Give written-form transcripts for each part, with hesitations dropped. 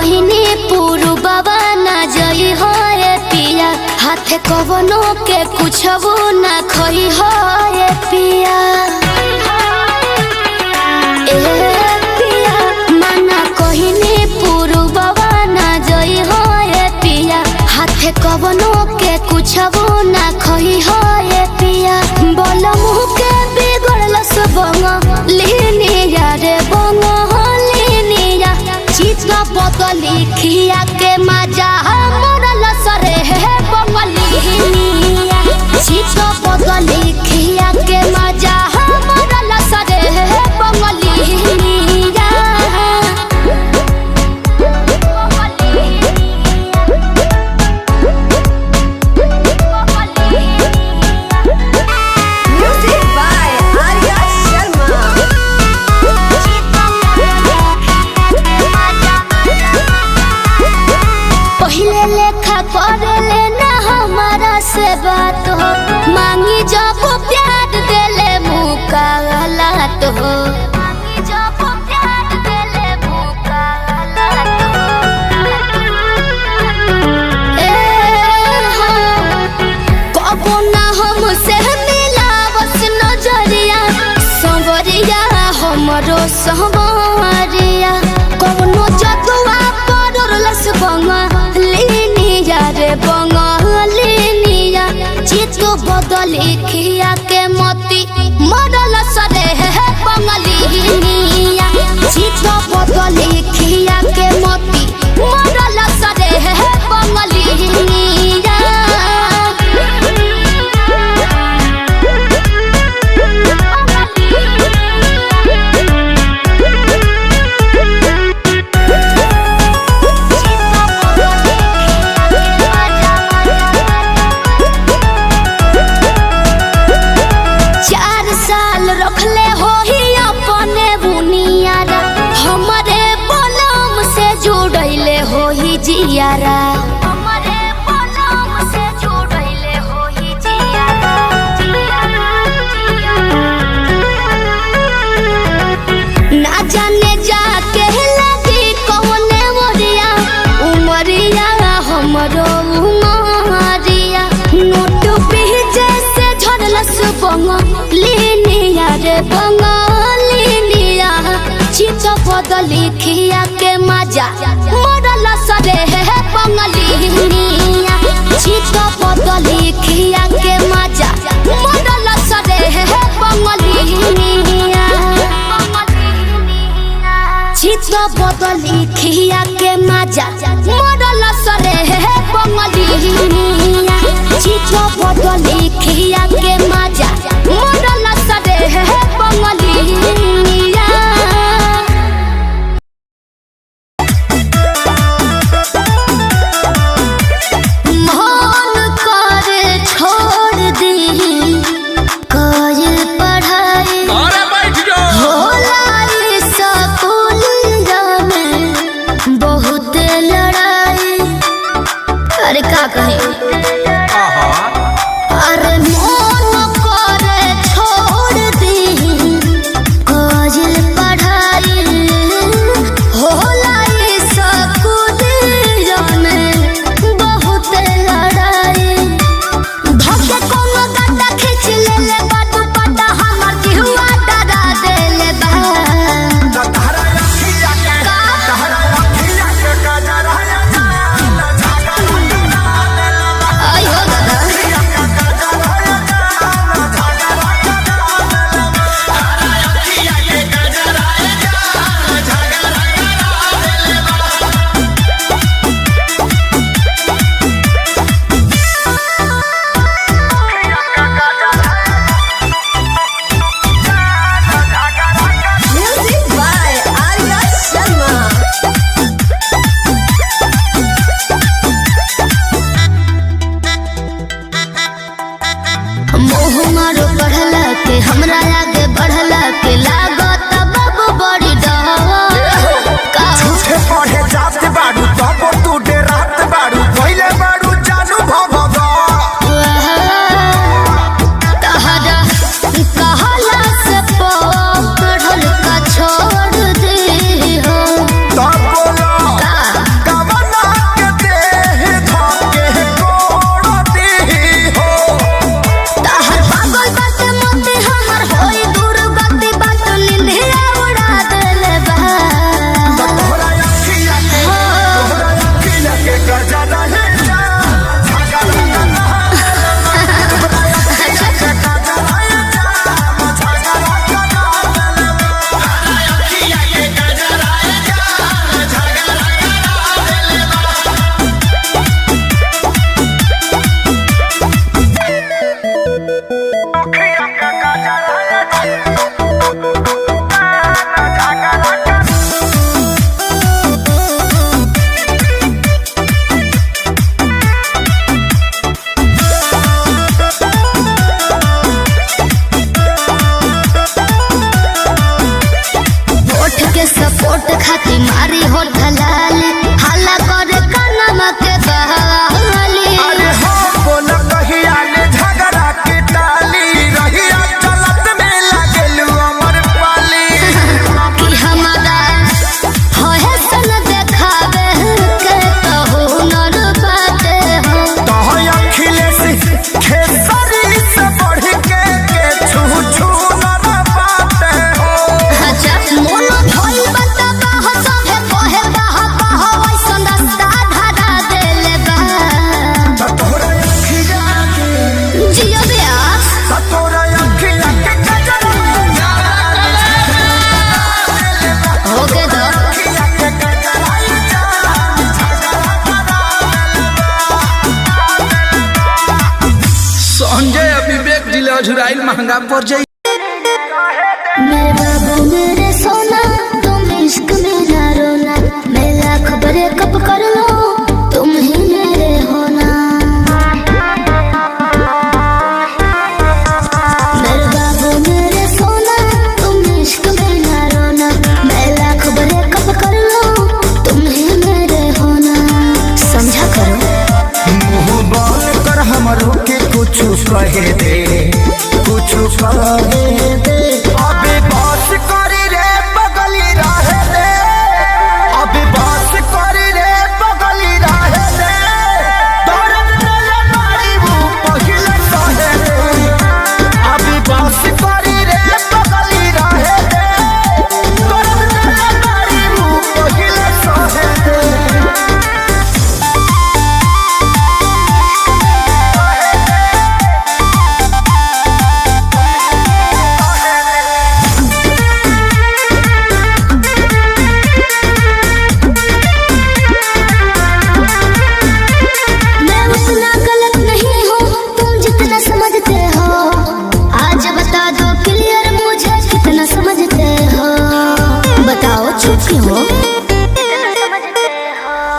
कहनी पूर्ववा ना जई हो पिया हाथे कवनो के कुछ वो ना खई हो पिया माना कहनी पूर्ववा ना जई हो पिया हाथे कवनो के कुछ वो ना खई हो पिया बोल मुँह के बिगड़ल सब लिनिया रे बंगलिनिया चित बदली खिया के मजा मरल सरे है बंगलिनिया चित बदली खिया के मजा मरल सरे है बंगलिनिया पहले लेखा करे लेना हमारा से बात हो मांगी जब प्यार देले मुका गलत हो कबो ना हमसे मिला बस नजरिया संवरिया हमरो संवरिया कौनो जगवा पड़लस बंगलिनिया रे बंगलिनिया चित बदली खिया के मोती मरल सरे है बंगलिनिया चित बदली खिया के मोती मरल सरे है बंगलिनिया रखले हो ही अपने बुनियारा हमारे बलम से जुड़ैले हो ही जियारा हमारे बलम से जुड़ैले हो ही जियारा ना जाने जाके लगी कौने मोरिया उमरिया हमरो उमरिया नोट पे जैसे झड़लस बंगलिनिया रे बंगलिनिया चित बदली खिया के मजा मरल सरे है बंगलिनिया चित बदली खिया के मजा मरल सरे है बंगलिनिया चित बदली खिया के मजा मरल सरे है बंगलिनिया चित बदली खिया के मजा मरल सरे है बंगलिनिया मन करे छोड़ दी कायल पढ़ाई होला स्कूलिया में बहुत लड़ाई अरे का कहे अरे मन करे छोड़ दी कायल पढ़ाई होला स्कूलिया में बहुत लड़ाई धके कोनो गड्ढा खींच लेले बा दुपट्टा हमर जिहुआ डरा देले बा तहरा अखिया के गजरा आई हो दादा मोह मारो पढ़ला के हमरा आगे बढ़ला के लागत बाबू बड़ी डर का झूठे पढ़े जात बाड़ू तब तू डेरात बाड़ू पहिले बाड़ू जानू भवगा तहरा कहला से पढ़ल का छोड़ दे हो तब बोलो का अझुराइल महंगा पड़ जाई। मेरे बाबू मेरे सोना तुम इश्क में ना रोना, मैं लाख ब्रेकअप कर लो तुम ही मेरे होना। मेरे बाबू मेरे सोना तुम इश्क में ना रोना, मैं लाख ब्रेकअप कर लो तुम ही मेरे होना। समझा करो मुंह बोल कर हमरो के कुछ कहे दे, कुछ कहे दे। अबे बस करी रे बगली रहे दे, अबे बस करी रे बगली रहे दे। दर्द ले मारी वो पहिले सहे दे, अबे बस करी रे बगली रहे दे। दर्द ले मारी वो पहिले सहे दे। मैं उतना गलत नहीं हूँ तुम जितना समझते हो, आज बता दो क्लियर मुझे कितना समझते हो। बताओ चुप क्यों हो?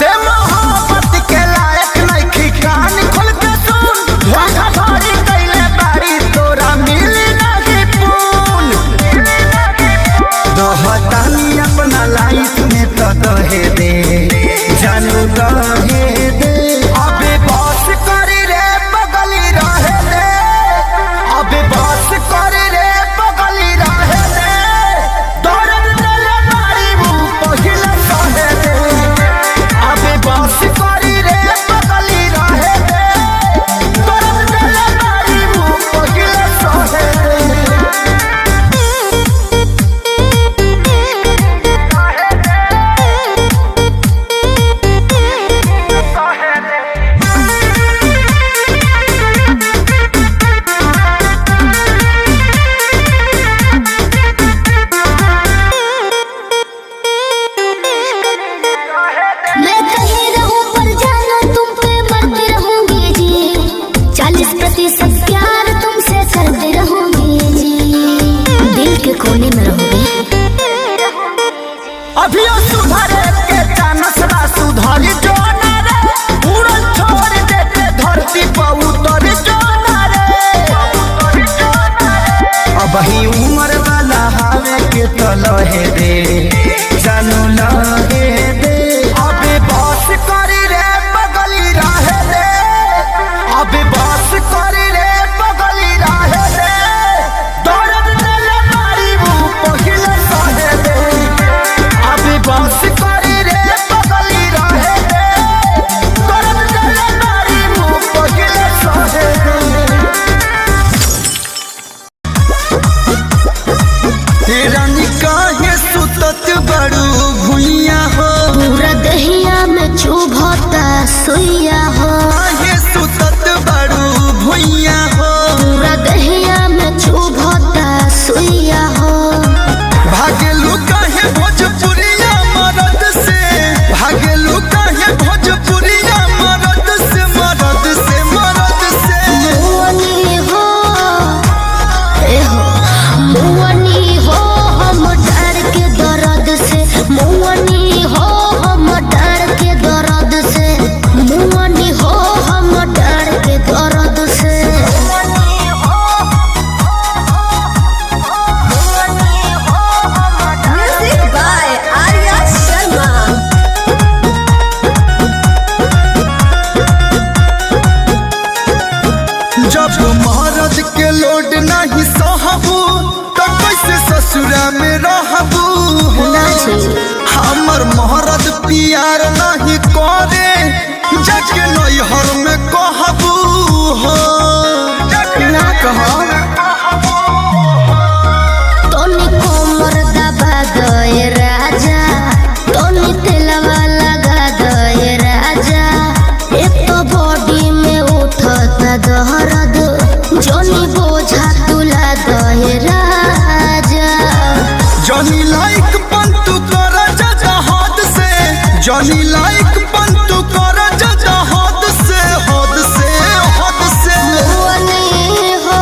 ते मोहब्बत के लायक नइखी, कान खोल के सुन। धोखा धड़ी कइले बारी तोरा मिली नाही पून। दहतानी अपना लाइफ में तो दहे दे, जानू दहे दे। अबे बस करी रे बगली रहे दे, अबे बस करी रे बगली रहे दे। दर्द ले मारी वो पहिले सहे दे, अबे बस करी रे बगली रहे दे। दर्द ले मारी वो पहिले सहे दे। मैं कहीं रहूं पर जानो तुम पे मरती रहूंगी जी, 40% प्यार तुमसे करती रहूंगी जी, दिल के कोने में रहूंगी। अभियो सुधरे के चानस बा, सुधरी जो ना रे। उड़न छोड़ देते धरती पर उतर जो ना रे। अब ही उम्र वाला हावे के तो लहे दे, जानू लहे दे। अबे बस करी रे बगली रहे दे, अबे बस करी रे बगली रहे दे। दर्द ले मारी वो पहिले सहे दे, अबे बस करी रे बगली रहे दे। दर्द ले मारी वो पहिले सहे दे। रानी काहे सुतत बड़ू भुइया हो, पूरा दहिया में चुभता सुइया हो, काहे सुतत बड़ू भुइया हो। पूरा दहिया में चुभता सुइया हो। भागेलू काहे भोजपुरिया मरद से, भागेलू काहे भोजपुरिया मरद से, मरद से, मरद से। मुअनी हो ए हो, मुअनी हो हम डर के दर्द से, मुअनी हो हम डर के दर्द से, मुअनी हो हम डर के दर्द से। Music by Arya Sharma. जब मरद के लोड नहीं सहबू तो कैसे ससुरा में रहबू हो। हमर महरद प्यार नहीं करे, जाके नैहर में कहबू हो। ना कहो तोनी कोमर दबा गए राजा, तोनी तेलवा लगा गए राजा, एक तो बॉडी में उठता दर्द, जोनी बोझा तुला गए राजा। जॉनी लाइक पंतु कर जा हद से, जॉनी लाइक पंतु कर जा हद से, हद से, हद से। मुअनी हो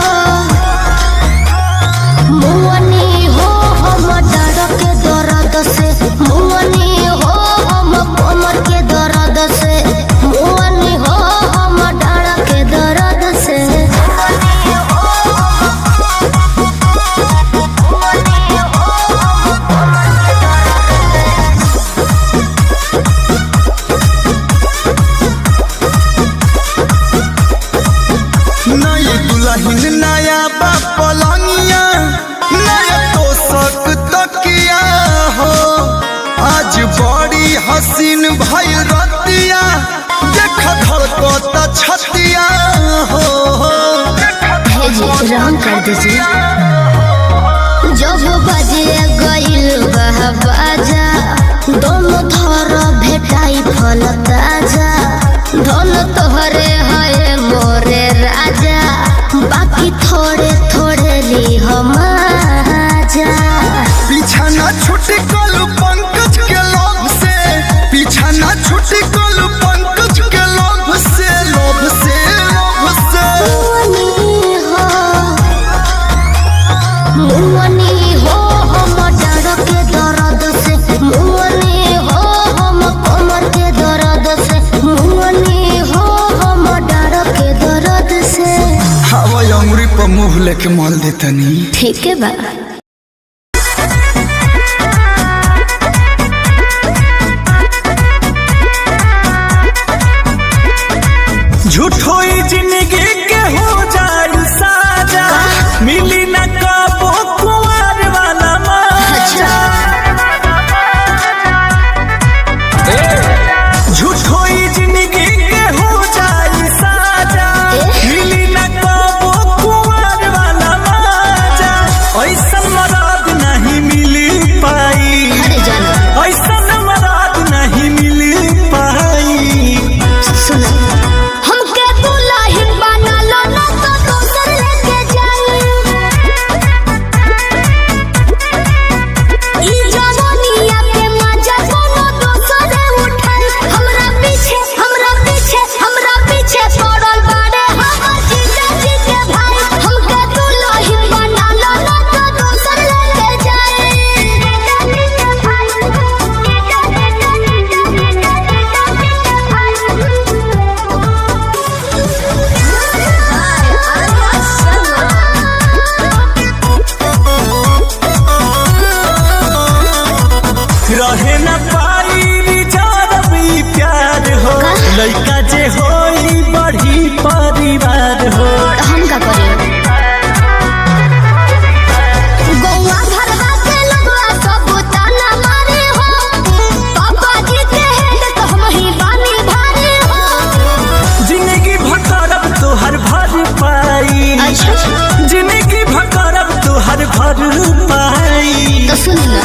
दुल्हन नया बा पलंगिया नया तो सक तकिया हो आज बड़ी हसीन भइल रतिया देख धड़कता छतिया हो रंग कर दीजिए जब बजे गइल बाजा दोनों थर भेटाई फल ताजा धन तोहरे है मोरे राजा बाकी थोड़े थोड़े ली हम आजा पीछा ना छुटी कल पंकज के लोभ से पीछा ना छुटी कल पंकज के लोभ से लोभ से लोभ से मुअनी हो हम डर के दर्द से मुअनी हो हम कमर के दर्द से मुअनी हो हम डर के दर्द से हवा अंगुरी पर मुँह लेके माल देतनी ठीक है बा झूठो जिंदगी के हो जाए साजा मिली न कबो कुंवर वाला मजा झूठो जिंदगी के हो जाए साजा मिली न कबो कुंवर वाला मजा ऐसा मराद नहीं मिली पाई ऐसा मराद नहीं मिली पाई सुना हमके दुल्हन बना लो ना तो दोसर लेके जाई ई जवानिया के मजा कोनो दोसर उठाई हमरा पीछे पड़ल बाड़े हमर जीजा जी के भाई हमके दुल्हन बना लो ना तो दोसर लेके रहे न पाई जारबी प्यार हो लड़का जे होई बड़ी परिवार हो हम का करिए गौवा घरवा के लगवा सब ताना मारे हो पापा जी के हेड तो हम ही बानी भारी हो जिंदगी भकरब तोहर भर पाई जिंदगी भकरब तोहर भर पाई तो सुन ना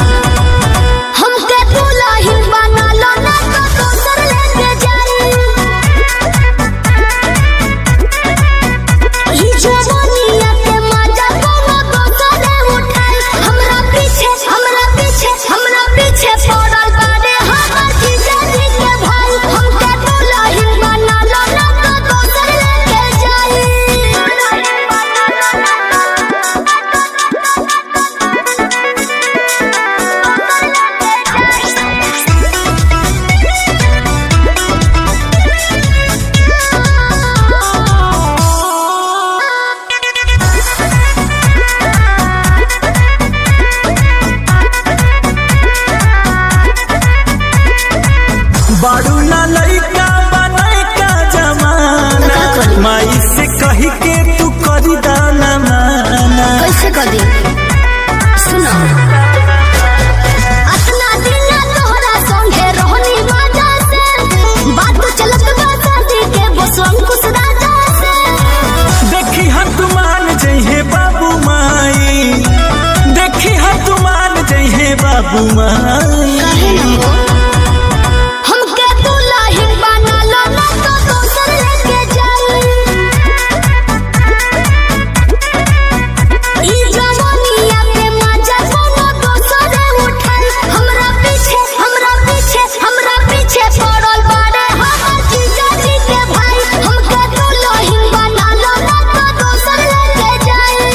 हमके दुल्हन बना लो ना तो दोसर लेके जाई ई जवानिया के मजा कोनो दोसर उठाई हमरा पीछे पड़ल बाड़े हमर जीजा जी के भाई हमके दुल्हन बना लो ना तो दोसर लेके जाई बारू ना लड़का बनाई का जमाना माई से कही के तू करी दाना माना कैसे कर दी सुनो अपना दिन तोहरा संगे रहनी मजा से बात चलत बा शादी के बस अंकुश राजा से देखी हम तू मान जइहे बाबू माई देखी हम तू मान जइहे बाबू माई कहे न हो हमके दुल्हन बना लो ना तो दोसर लेके जाई ई जवानिया के मजा कोनो दोसर उठाई हमरा पीछे पड़ल बाड़े हमर जीजा जी के भाई हमके दुल्हन बना लो ना तो दोसर लेके जाई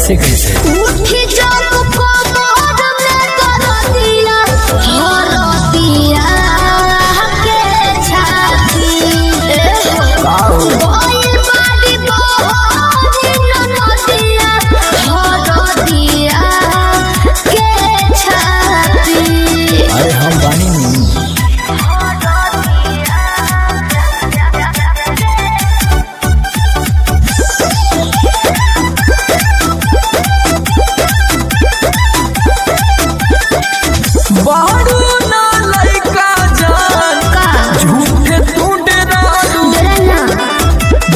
ऐसे कैसे? उठी जब कोमर में दरदिया हरदिया के छाती बोल बाड़ी बोली ननदिया हरदिया के छाती। अरे हम बानी नहीं। बारू ना लइका जान झूठे तू डरालू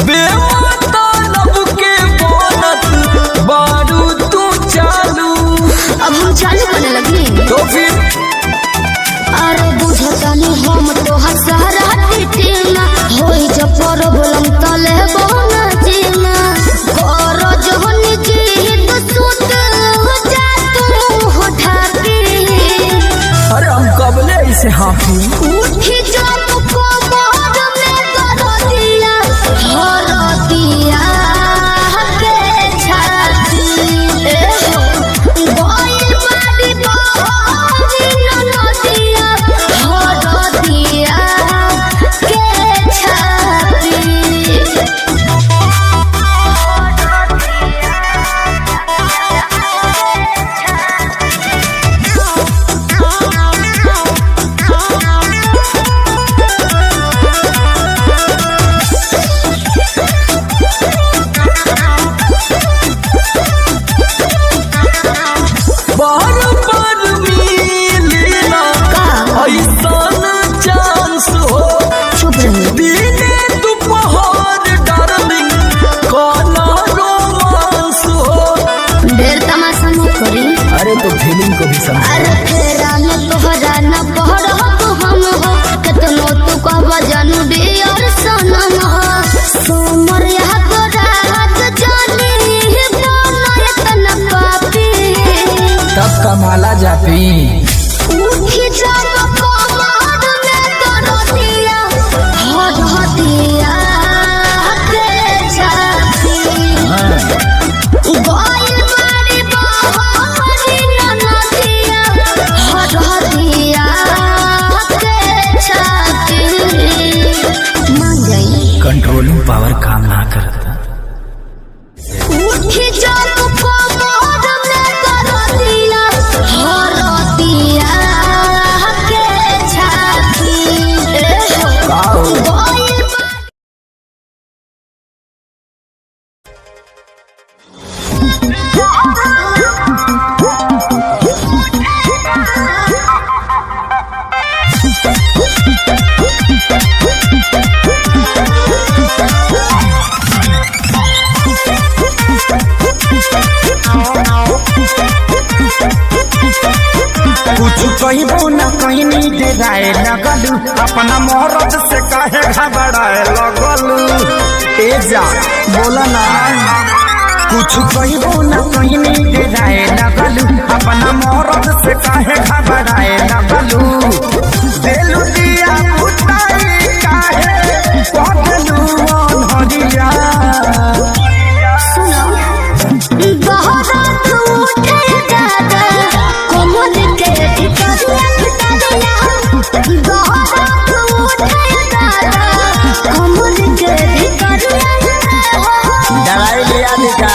बेमतलब के बनत बारू तू चालू। अब हम चालू करने लगी तो फिर अरे बुझतानी हम तो हसारा टीना होई जब प्रॉब्लम तले बना जीना करो जहन जी तो सुत जा तू हो ठाकी। अरे हम कबले इसे हाफी उठी जब कोमर में दरदिया हरदिया के छाती बोल बाड़ी बोली ननदिया हरदिया के छाती। बार बार मिलेला ऐसन चांस हो चुप रहो दिने दोपहर डार्लिंग काला रोमांस हो। ढेर तमाशा मत करी। अरे तो फीलिंग को भी समझ। अरे फेरा में तोहरा न पहर हो तो हम हो कितनो तू कह जानू डियर सनम हो सोमर यहाँ तो रात जानी बोना इतना पापी। तब कमाला जापी उठी जब कोमर में दरदिया हरदिया के छाती गोइल बाड़ी बोली ननदिया हरदिया के छाती। मान गई कंट्रोलिंग पावर काम ना करता। उठी जब कोमर में दरदिया हरदिया के छाती गोइल कुछ कहिबो न कहनी डेराए लगलू अपना मोहरत से काहे घबराए लगलू। ए जा बोला ना कुछ कहिबो न कहनी डेराए लगलू अपना मोहरत से काहे घबराए लगलू। देलू दिया पुताई काहे पगलू अनहरिया। सुनो बहरात उठे दादा कोमल के भितरिया बहरात उठे दादा कोमल के भितरिया दवाई लिया दिखा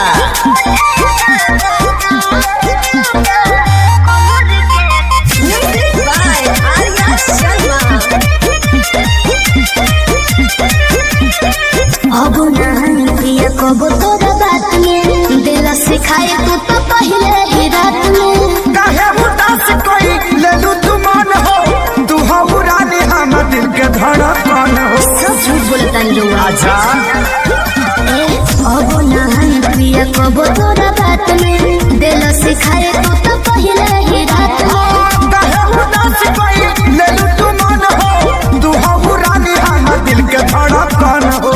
Music by Arya Sharma. अब नहीं प्रिय कब तोरा बात में दिल सिखाए तू तो पहले ही रात में काहे उदास कोई लेलू तू मन हो तू हो रानी हम दिल के धड़कन हो। सब झूठ बोलता नहीं आजा अब नहीं प्रिय कब तोरा बात में दिल सिखाए तू तो पहले ही रात में काहे उदास कोई लेलू तू मन हो तू हो रानी हम दिल के धड़कन हो।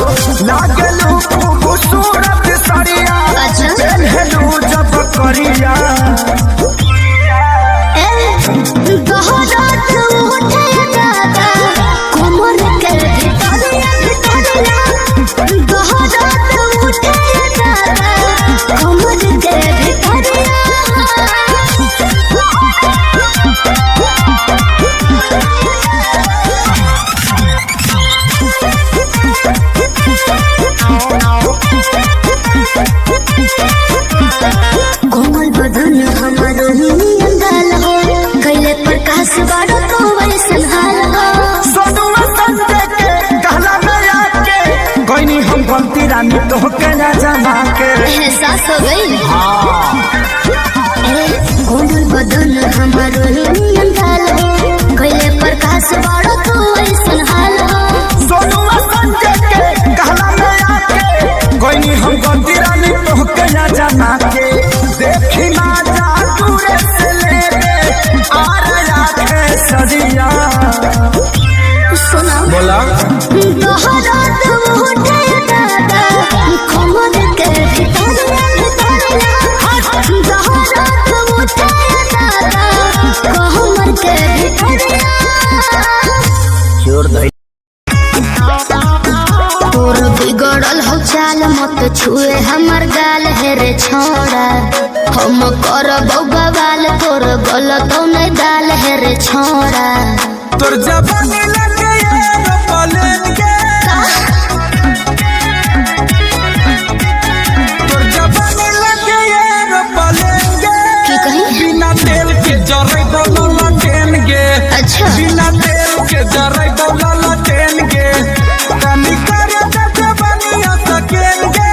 लागलू खूबसूरत सरिया अच्छा हेलू जब करिया बहरात उठे दादा कोमल के भितरिया बहरात उठे दादा कोमल के गंदी रानी तो कया जमा के। एहसास हो गई। घूमल बदन हमारो नियन ढाल हो गइले प्रकाश बड़ो तो ऐसन हाल हो। सोनुआ संजय के कहला में आके गइनी हम गंदी रानी तो कया जमा के। देखी ना जा दूर से ले आ रहा है सदिया। सुना बोला दोहरात उठे दादा कमर के दोहरात उठे दादा कमर के तोर बिगड़ल हो चाल मत छुए हमर गाल है रे छोड़ा। हम करब बवाल तोर गलत नहीं दाल है रे छोड़ा। तोर जवानी लगे यार पलेंगे, तोर जवानी लगे यार पलेंगे। की कही? बिना तेल के जरे बोला लटेंगे। अच्छा बिना तेल के जरे बोला लटेंगे। कमी करे तो जवानियां सकेंगे।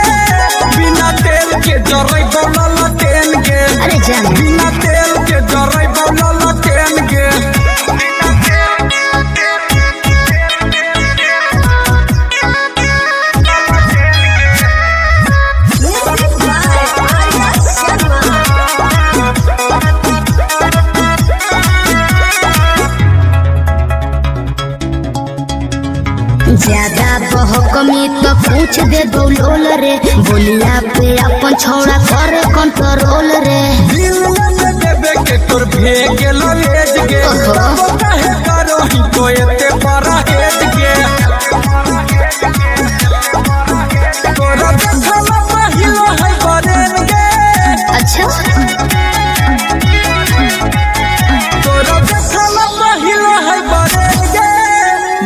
बिना तेल के जरे बोला लटेंगे। अरे जान बिना तेल के जरे बोला लटेंगे। ज्यादा बहकमी तो पूछ दे बोलोल रे। बोलिया पे अपन छोड़ा कर कंट्रोल रे। दिल में देवे के तोर भेगे लेज गे। काहे करो ही तो एते बड़ा हेज गे। तोरा देखला पहिलो है बरेन गे। अच्छा तोरा देखला पहिलो है बरेन गे।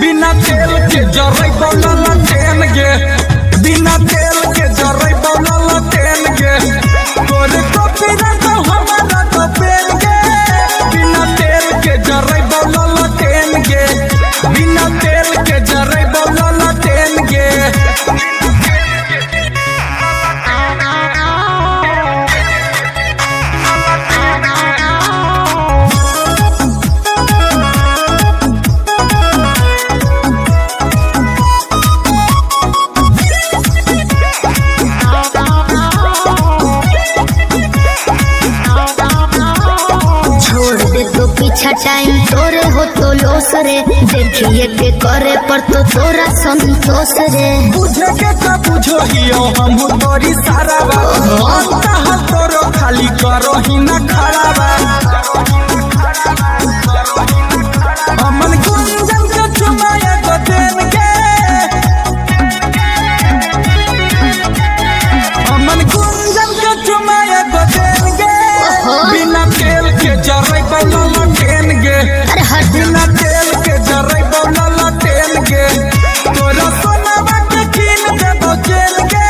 बिना तेल के जरै बोला लटेन गे। बिना तेल के जरै बोला लटेन गे। तोरे कॉपी ना तो हमारा तो पेन गे। बिना तेल के जरै बोला लटेन गे। बिना तेल के जरै बोला लटेन गे। छोड़ दे तो पीछा टाइम तोरे हो तो लोस रे। देखिए के करे पर तो तोरा संतोष रे। बुझे के तो बुझो हियो हम तोरी सारा बा। अंतः तोरो खाली करो ही ना खड़ा बा। अमन गुंजन के चुमाया तो देन के। अमन गुंजन के चुमाया तो देन के। बिना तेल के जरै बोला लटेन गे। अरे हट बिना तेल के जरै बोला लटेन गे। तोरा सोनावा के कीन दे बचेन गे।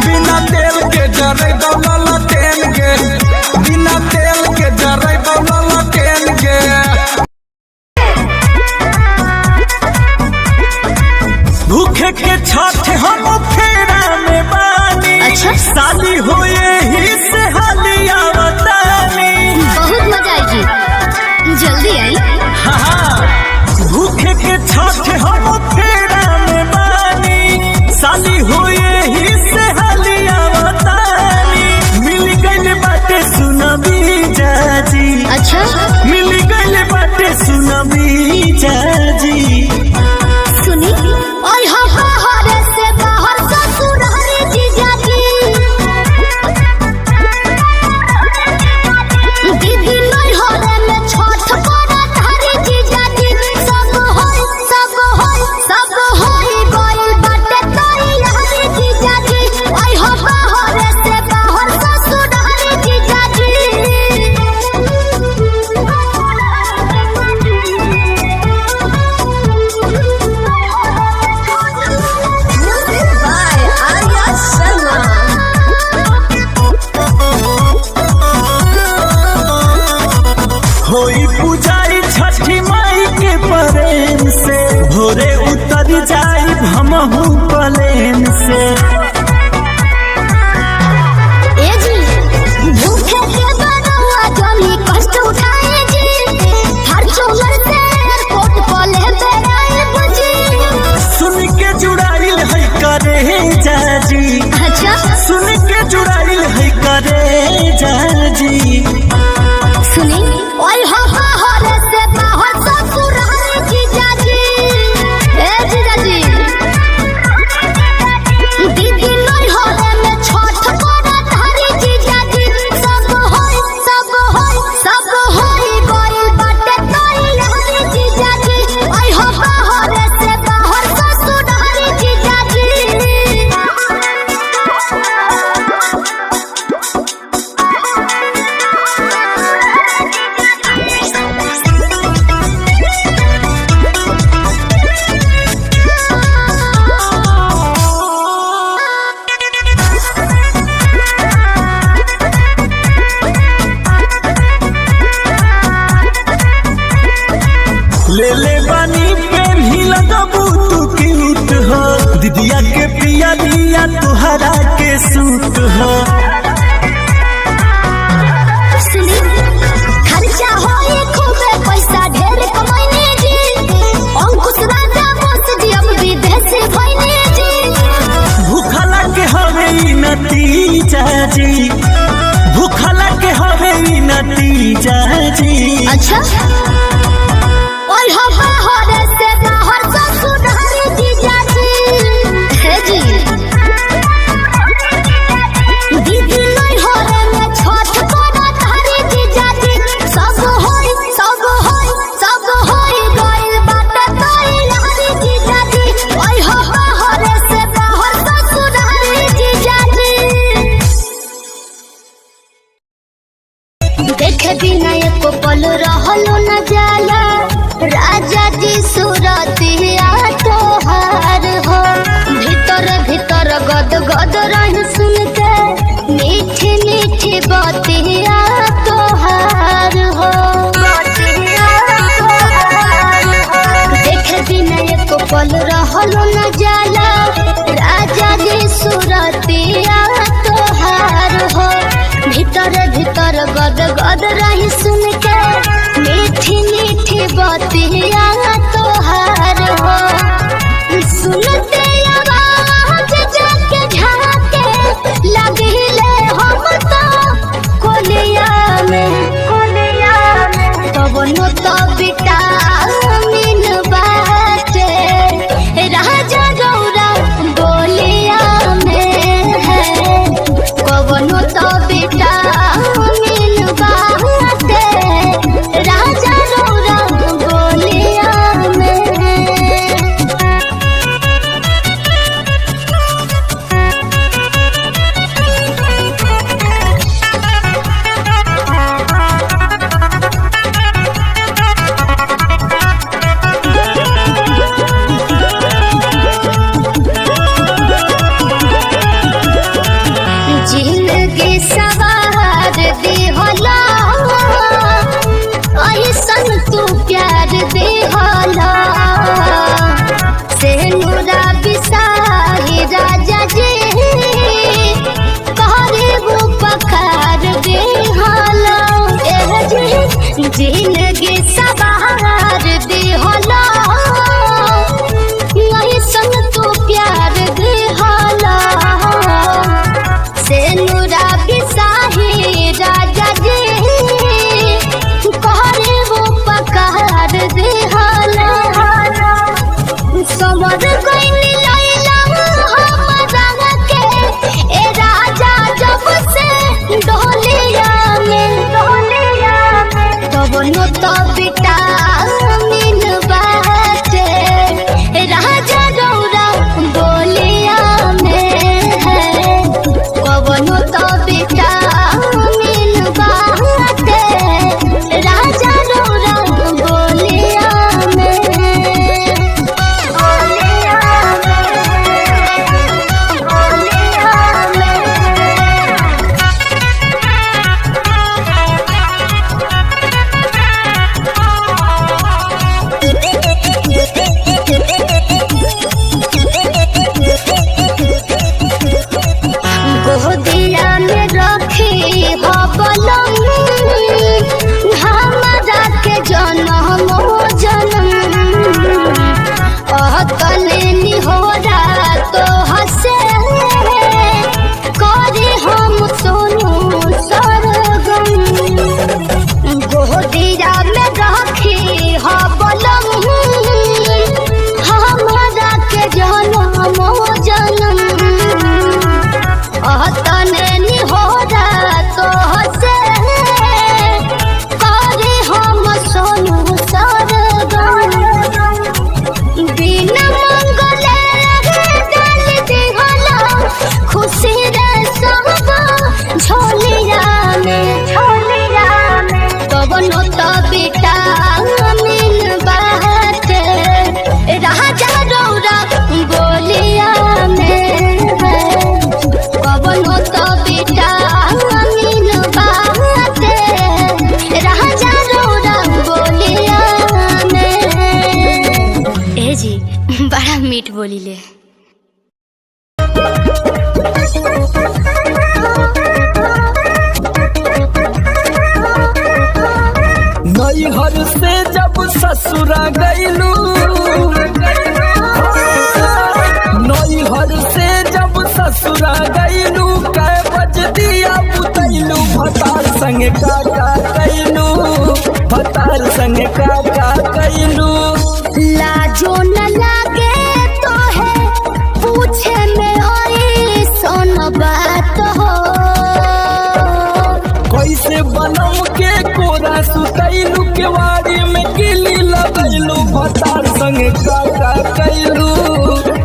बिना तेल के जरै बोला लटेन गे। बिना तेल के जरै बोला लटेन गे। भूखे के छठ हम फेरा में बानी। अच्छा शादी हुए ही से हालिया बतानी। बहुत मजा आएगी जल्दी आई। भूखे के छठ हम फेरा में बानी। शादी हुए ही से हालिया बतानी। मिल गइल बाटे सुनबी जाजी। अच्छा मिल गइल बाटे सुनबी जाजी। सुनी और हम बाहर से बाहर ससुर हरे जीजा जी। सैया तुहरा के सूत हो। सुनी खर्चा होए खूबे पैसा ढेर कमाइने जी अंकुश राजा बस जी अब विदेश भइने जी भूखला के हवे ई नतीजा जी, भूखला के हवे ई नतीजा जी। अच्छा ओए हो बाहर से बाहर ससुर हरे जीजा जी हे जी दीदी नहीं हो रे मैं छठ करत हरे जीजा जी सब होई गइल बात तोई हरे जीजा जी ओए हो बाहर से बाहर ससुर हरे जीजा जी देखे बिना एको पल रहलो न जाला राजा जी सूरतिया तोहार हो भीतर भीतर गद गद रह सुन के मीठी मीठी बातिया तोहार हो देखे बिना एको पल रहलो न जाला राजा जी सूरतिया तोहार हो भीतर भीतर गद गद रही सुन के मीठी मीठी बातिया तोहार हो सुनते आवाज जाके झाके लगिले हम तो कोलिया में तब नो तो विटामिन बाटे राजा गौरा बोलिया में है कवनो तो विटामिन बाटे राजा गौरा बोलिया में जिंदगी सवार देहला ऐसन तू प्यार देहला से नूरा बिसाही राजा जी कहरे वो पखार देहला जिंदगी सवार देहला ऐसन तू प्यार देहला से नूरा बिसाही राजा जी कहरे वो पकार देहला समर गइनी लैला हमरा के ए राजा जब से डोलिया में तब नो ससुरा गईलू नैहर से जब ससुरा गईलू कै बज दिया बुतैलू भतार संगे का कैलू भतार संगे का कैलू। लाजो न लागे तो है पूछे में ओए सोन बात हो कैसे बनम के कोरा सुतैलू केवाड़ी में गिली लगैलू भतार संगे का कैलू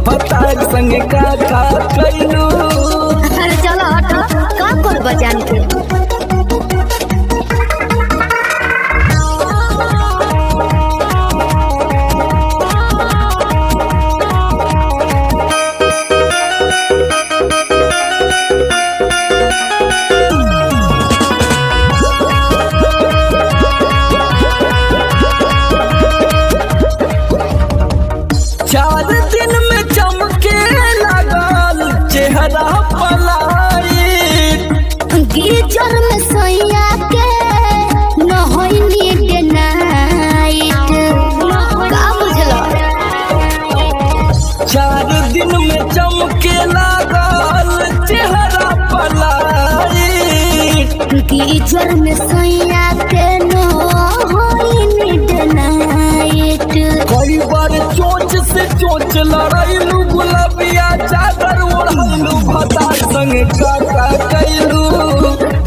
भतार संगे का कैलू। अरे चलो हटो का कर बजान के चार दिन में चमके लगल चेहरा पलाई गिरजर में सैया के न होई नीड नाइट का बुझलो 4 दिन में चमके लगल चेहरा पलाई गिरजर में सैया के न होई नीड नाइट कई बार चोंच से चोंच लड़ाइलू गुलाबिया चादर ओढ़लू भतार संगे का कैलू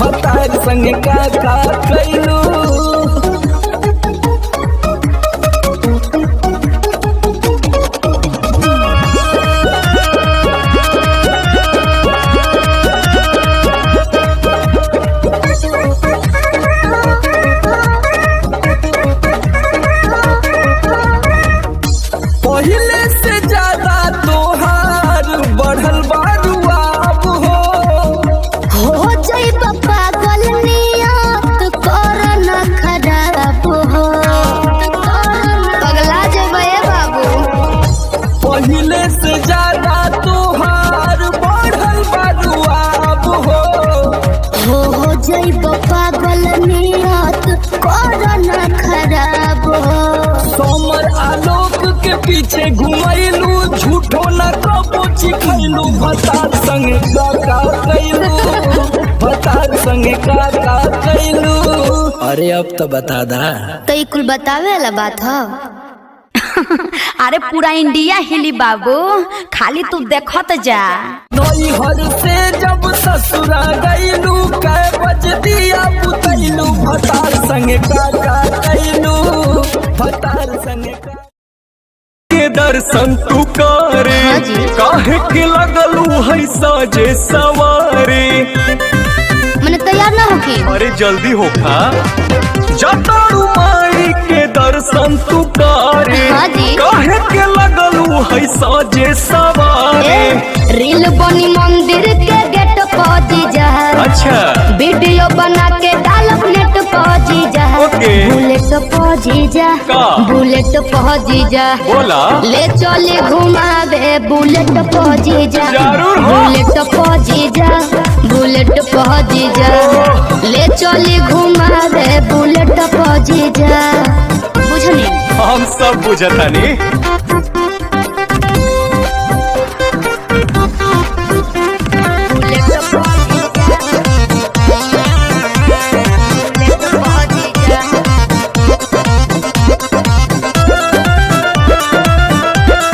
भतार संगे का कैलू। पहले से ज्यादा तोहार बढ़ल बारुआब हो जाई पागल नियत कर न खराब हो पगला जेबे बाबू पहले से ज्यादा तोहार बढ़ल बारुआब हो जाई पागल नियत कर न खराब हो समर आलोक के पीछे घुमैलू झूठो न कबो चिखैलू भतार संगे का कैलू भतार संगे का कैलू। अरे अब तो बता दा तो ई कुल बतावे वाला बात हो अरे पूरा इंडिया हिली बाबू खाली तू देखत जा। नैहर से जब ससुरा गईलू कै बज दिया बुतैलू भतार संगे का कैलू भतार संगे के दर्शन तू करे हाँ जी। काहे के लगलू है साजे सवारे मैंने तैयार ना होगी अरे जल्दी होखा जटारू माई के दर्शन तू करे हाँ जी। काहे के लगलू है साजे सवारे। रील बनी मंदिर के गेट पहुंची जा अच्छा वीडियो बना के डालब नेट पहुंची जा ओके। बुलेट पहुंची जा का? बुलेट पहुंची जा बोला ले चले घुमावे बुलेट पहुंची जा जरूर हो। बुलेट पहुंची जा बुलेट पहुंची जा ले चले घुमावे बुलेट पहुंची जा बुझनी हम सब बुझतानी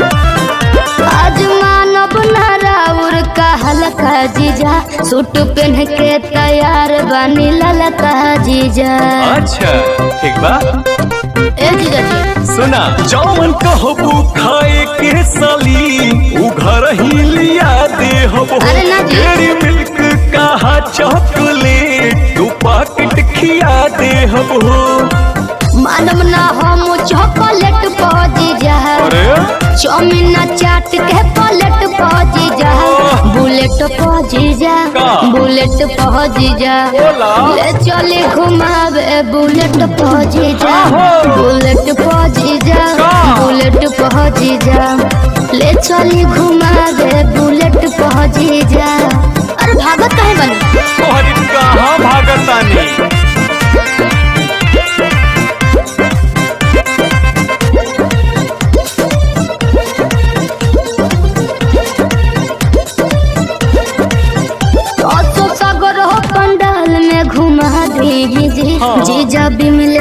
आज मानव नाराउर का हल्का जीजा सूट पहन के तैयार बनी ललका जीजा अच्छा ठीक बा ए जीजा जी सुना जौन कहबू खाए के साली उ घर ही लिया दे हबो अरे ना जी। डेरी मिल्क कहा चॉकलेट तू पैकेट खिया दे हबो मानव ना हम चॉकलेट पहुंची जा अरे चाउमीन चाट के प्लेट पहुंची जा बुलेट पहुंची जा का? बुलेट पहुंची जा बोला। ले चले घुमावे बुलेट पहुंची जा आहो। बुलेट पहुंची जा का? बुलेट पहुंची जा ले चले घुमावे बुलेट पहुंची जा अरे भागत काहे बनी तोहरी कहाँ भागतानी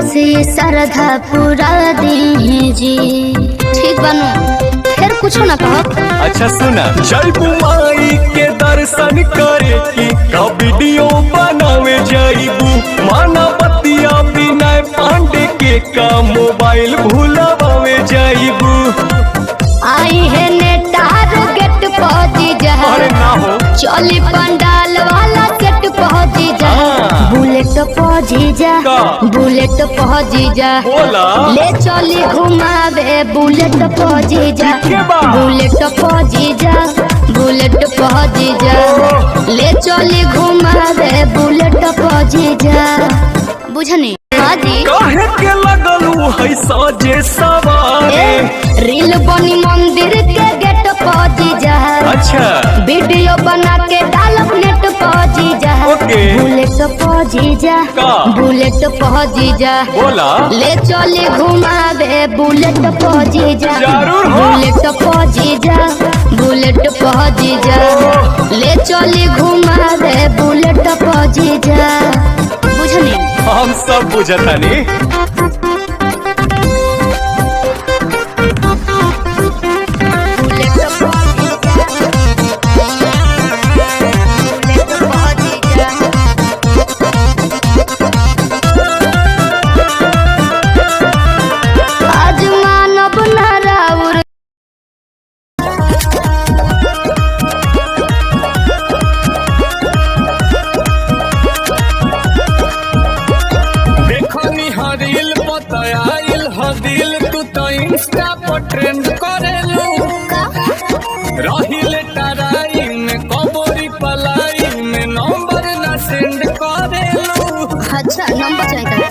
से श्रद्धा पूरा दी जी। ठीक बनू फिर कुछ ना कहो। अच्छा सुना, जयबू माई के दर्शन करे की का वीडियो बनावे जाइबू, माना बतिया विनय पांडे के का मोबाइल भूलावे जाइबू। आई है नेटार गेट पहुंची जा, अरे ना हो चली पंडाल वाला गेट पहुंची जा। बुलेट पहुंची जा, बुलेट पहुंची जा, बोला ले चली घुमावे बुलेट पहुंची जा। बुलेट पहुंची जा, बुलेट पहुंची जा, ले चली घुमावे बुलेट पहुंची जा। बुझनी हाजी काहे के लगलू है साजे सवारे। रील बनी मंदिर के गेट पहुंची जा। अच्छा वीडियो बना के डालब नेट पहुंची जा। ओके। बुलेट पहुंची जा, बुलेट पहुंची जा, बोला ले चली घुमावे बुलेट पहुंची जा। जरूर हो। बुलेट पहुंची जा, बुलेट पहुंची जा, ले चली घुमावे बुलेट पहुंची जा। बुझनी हम सब बुझतानी। आज मानव नाराउर देखनी हरील बताइल हदिल तू तो इंस्टा पर ट्रेंड करेलू। रहिले टराई में कबोरी पलाई में नंबर ना सेंड करेलू। अच्छा नंबर चाहिए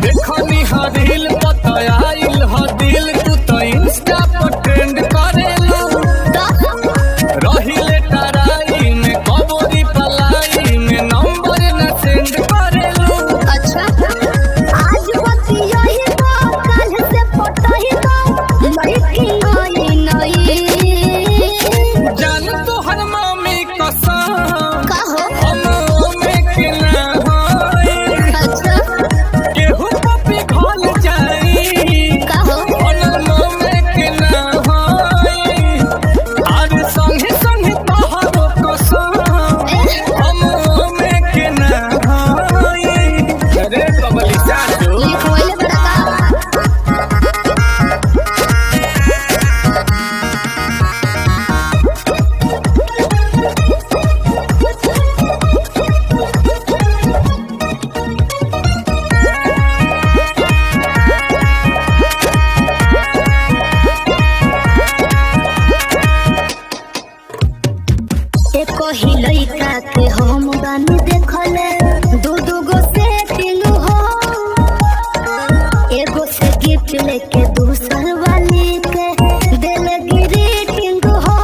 देखनी हरील बताइल हदिल तू तो इंस्टा पर ट्रेंड करेलू। रहिले टराई में कबोरी पलाई में नंबर ना सेंड करेलू। अच्छा आज बती यही तो कल से फोटो ही तो लड़की नई नई। जान तो हर मम्मी कसम कहो हम में के ना होई। अच्छा केहू पपी घोल जाई कहो हम में के ना होई। और संगे संगे तोहरो कसम हम में के ना होई। अरे बबली सासू लिखवाइले बड़ा एको ही लइका के हम बानी देखले दू दू गो सेटिंग हो। एगो से गिफ्ट लेके दूसर वाली के दिल ग्रीटिंग हो।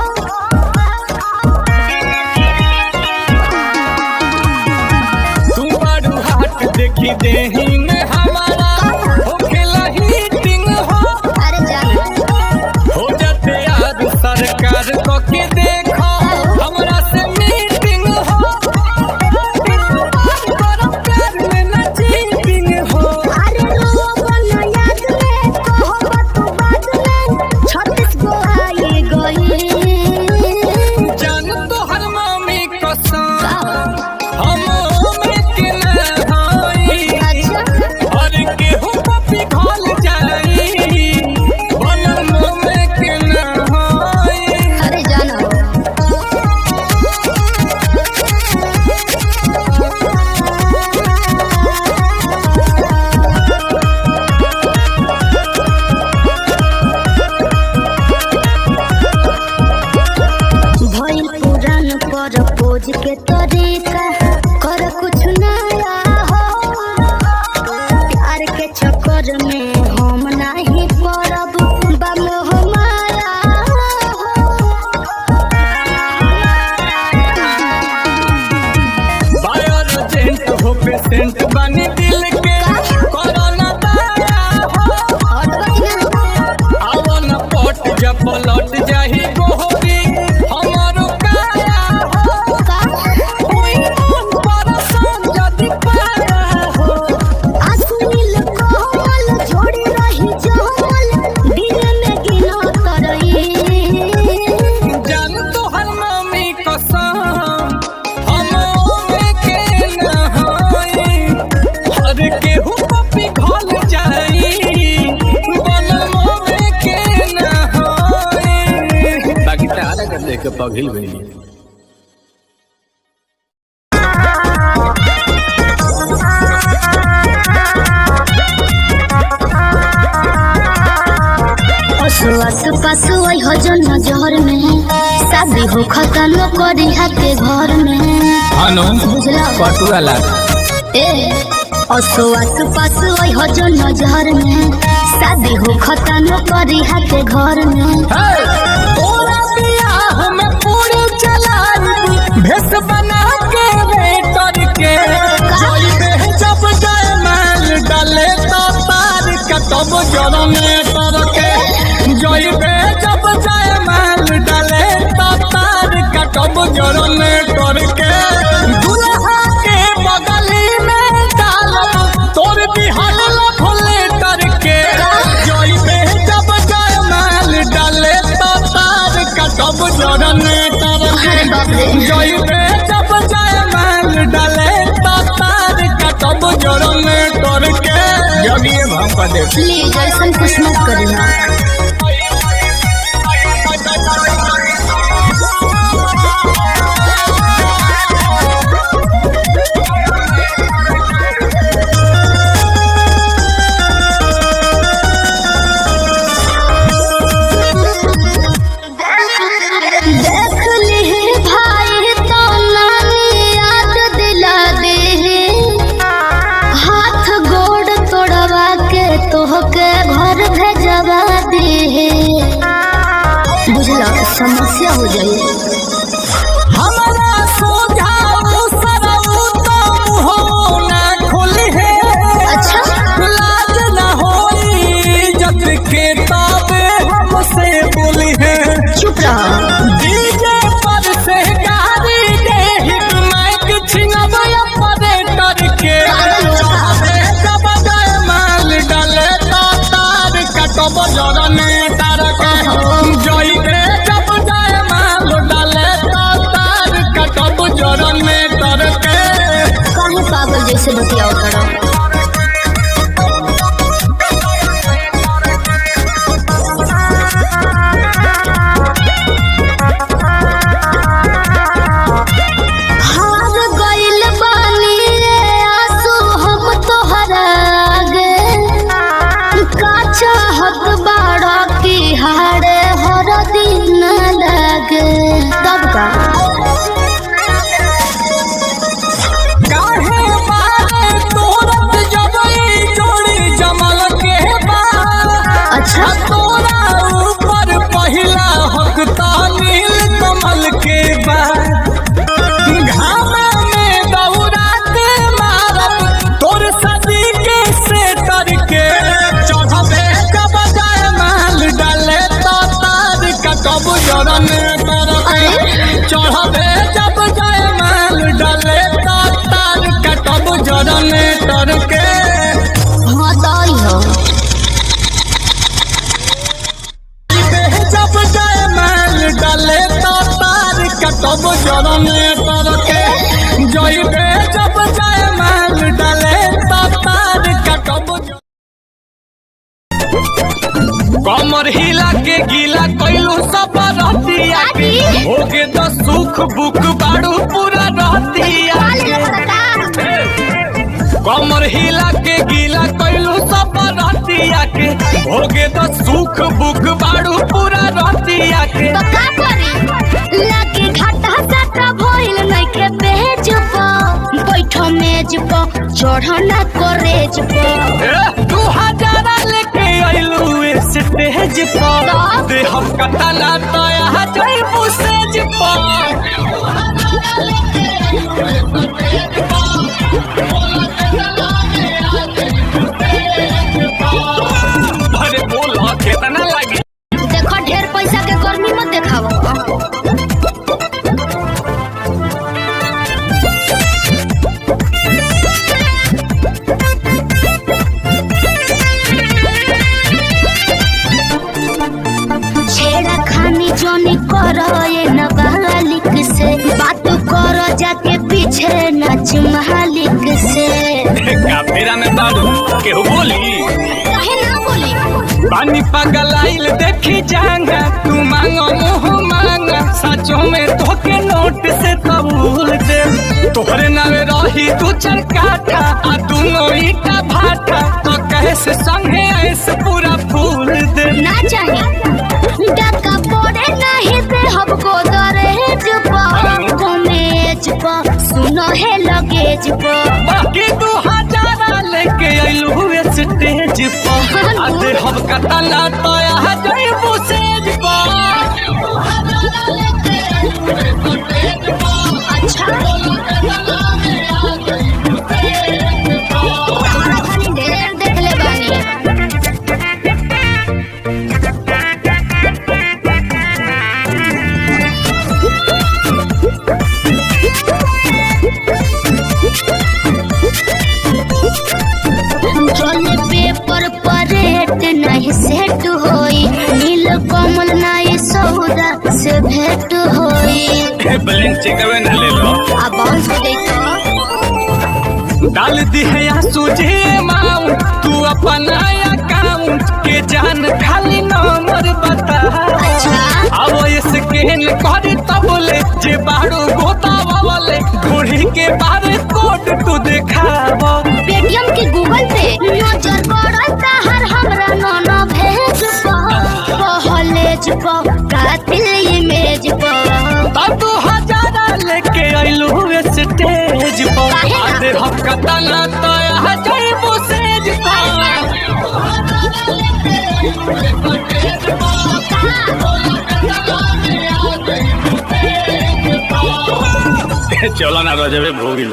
तू बारू हाथ देखी देही में हमारा होखेला हीटिंग हो। अरे जान हो जाते यार सरकार को के देखो हमरा से मीटिंग हो। करो प्यार में ना चीटिंग हो। अरे रो बना याद में कहो तू बात में 36 गो आई गई। जान तो हर मम्मी कसम हम में के ना होई। और केहू पपी घोल जाई बनम में के ना होई। अरे जाना भइल पुरान पर पोज के तरीका कर कुछ नया हो। प्यार के चक्कर में हम नहीं पड़ब बमोह माया बायोजेंट हो पेशेंट बनी दिल के कोरोना दाया हो। आवन पट जब पलट जाही गोहरी हमारो काया हो। देख के पगहिल गई। आस पास वही हो जो नजर में शादी हो खत्म करी के घर में अनु बुझला पटुआ ला ए आस पास वही हो जो नजर में शादी हो खत्म करी के घर में तोरा बियाह में पूरी चलाई भेस बना के वेटर के जइबे जब जयमाल डाले तो तार कटब जड़ में तर के जइबे जब जयमाल डाले तो तार कटब जड़ में तर के दुल्हा के बगली में डालब तोर बिहार भोले तर के जइबे जब जयमाल डाले तो तार कटब जड़ में तर के जइबे जब जयमाल डाले तो तार कटब जड़ में तर के जगिए भाव दे प्लीज ऐसा कुछ मत करना। देख ली भाई तो नानी याद दिला दे हाथ गोड़ तोड़वा के तोहके घर भेजवा दे बुझला समस्या हो जाए हमारा सोझाऊ सरऊ तो मुहो ना खुली है अच्छा लाज ना होई जब के ताबे हमसे बोली है चुप रहा डीजे पर से गाड़ी दे हिट माइक छिनबया परेटर के चाहे जब जयमाल डाले तो तार कटब जड़ में तार के जइबे जब जयमाल डाले तो तार कटब जड़ में तर के काहे पागल जैसे बतियाओ करो हार गइल बानी रे आंसू हम तोहरा आगे का चाहत बाड़ा की हारे हर दिन लगे तब का काहे मारे तोरत जबई जोड़ी जमल के बा अच्छा तोरा ऊपर पहिला हक नील कमल के बा घामा में दौरात मारब तोर सदी के सेटर के चढ़बे जब जयमाल डाले तो तार कटब जड़ में तर के चढ़बे जब जयमाल डाले तो तार कटब जड़ में तर के हाँ दाई हो जब जयमाल डाले तो तार कटब जड़ में तर के जइबे जब जयमाल डाले तो तार कटब कमर हिला के गीला कैलू सब रहतिया के होगे तो सुख बुक बाड़ू पूरा रहतिया के कमर हिला के गीला कैलू सब रहतिया के होगे तो सुख बुक बाड़ू पूरा रहतिया के तो का करी लागे घाटा साटा भइल नइखे पेज पर बैठो मेज पर चढ़ना करेज पर 2000 लेके आइलू स्टेज पर दे हम कतला तो यहाँ जइबू सेज पर अरे बोला कितना लगी देखो ढेर पैसा के गर्मी मत देखाओ छेड़ा खानी जोनी करो ये नाबालिग से बात करो जाके पीछे नाच मालिक से काफेरा में बालू केहू बोली काहे ना बोली पानी पगलाइल देखी जांगा तू मांगो मुँह मांगा सच साचो में तोके नोट से कबूल दे तोहरे नावे रही तू चरकाटा आ दोनों ईटा भाटा तो कैसे संगे ऐसे पूरा फूल दे ना चाहिए डका पड़े नहीं दे हमको दरहेज पर कमेज पर सुनो है लगेज पर बाकी 2000 लेके आइलू हुए स्टेज पर आधे हम कतला तो आ जाइबू सेज पर ढेर देख ले बानी चले पेपर पर रेट नहीं सेट होई नील कमल नहीं सौदा से भेंट होई ब्लैंक चेक न ले लो अब बाउंस को देखो डाल दी है या सूझे माऊ तू अपना अकाउंट के जान खाली नंबर बता अब स्कैन कर तबले जे बाड़ो गोतावा वाले घोड़ी के बारे कोड तू दिखाव पेटीएम के गूगल पे नजर पड़ता हर हमरा नोनो भेज कॉलेज पर कातिल इमेज पर तब 2000 लेके आइलू हुए स्टेज पर आधे हम कतला तो आ जाइबू सेज पर चलो ना रजबे भोगी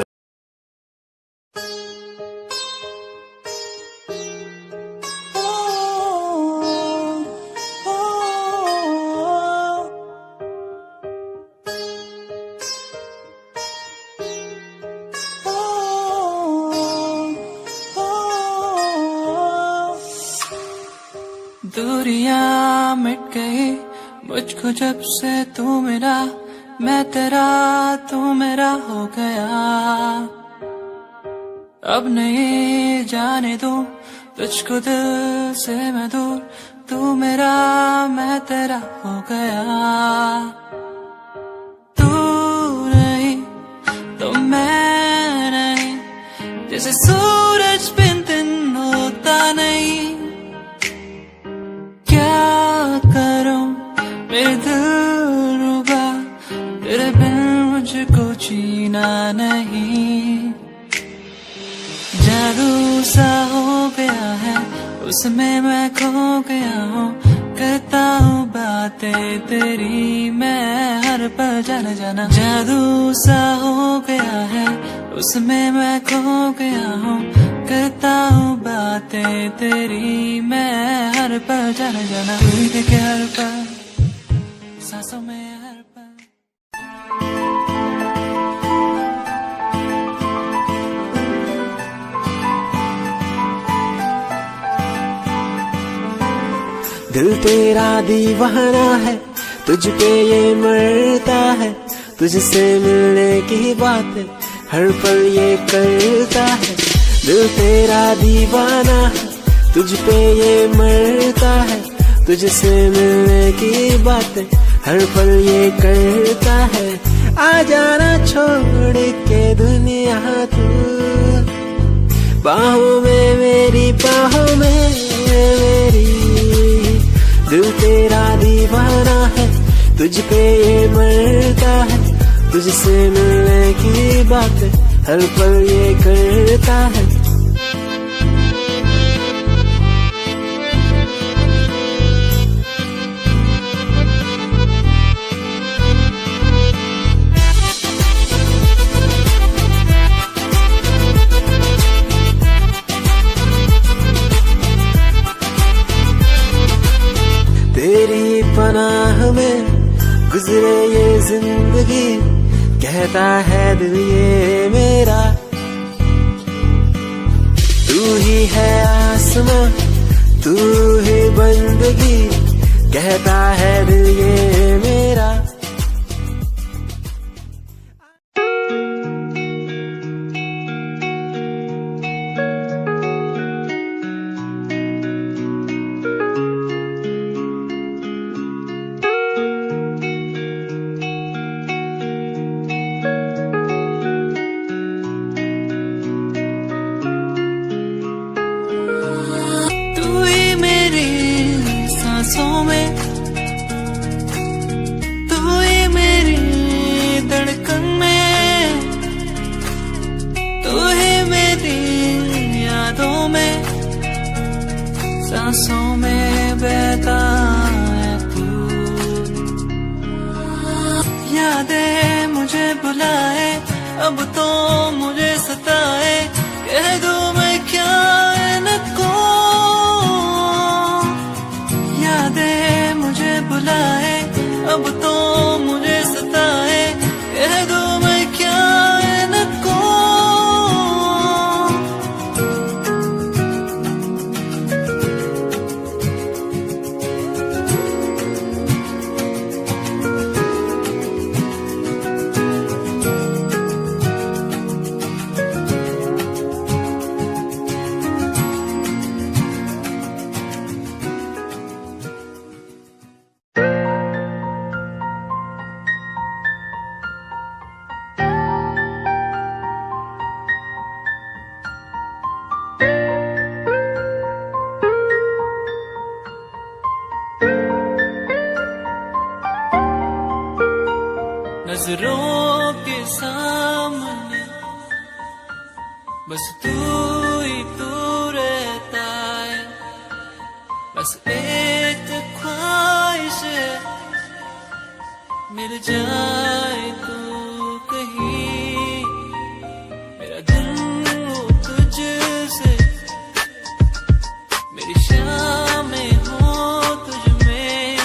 दूरियां मिट गई मुझको जब से तू मेरा मैं तेरा तू मेरा हो गया अब नहीं जाने दूं तुझको दिल से मैं दूर तू मेरा मैं तेरा हो गया तू नहीं तो मैं नहीं जैसे सूरज बिन दिन होता नहीं क्या करूं मेरे दिल रुबा तेरे बिन मुझको जीना नहीं जादू सा हो गया है उसमें मैं खो गया हूँ करता हूँ बातें तेरी मैं हर पल जाना जाना जादू सा हो गया है उसमें मैं खो गया हूँ करता हूँ बातें तेरी मैं हर पल जाना जाना तू ही देखे हर पल सांसों में हर पल दिल तेरा दीवाना है तुझ पे ये मरता है तुझसे मिलने की बात हर पल ये करता है दिल तेरा दीवाना है तुझ पे ये मरता है तुझसे मिलने की बात हर पल ये करता है आ जाना छोड़ के दुनिया तू बाहों में मेरी बाहों में मेरी दिल तेरा दीवाना है तुझ पे ये मरता है तुझसे मिलने की बात हर पल ये करता है तेरी पनाह में गुजरे ये जिंदगी कहता है दिल ये मेरा तू ही है आसमां तू ही बंदगी कहता है दिल ये मेरा सांसों में बहता है तू। यादें मुझे बुलाए, अब तो मुझे सताए, कह दूं मैं क्या इनको। यादें मुझे बुलाए, अब तो मुझे सताए, कह दूं मैं क्या इनको। नजरों के सामने बस तू ही तू रहता है, बस एक ख्वाहिश है मिल जाए तू कहीं। मेरा दिल हो तुझसे, मेरी शामें हो तुझ में,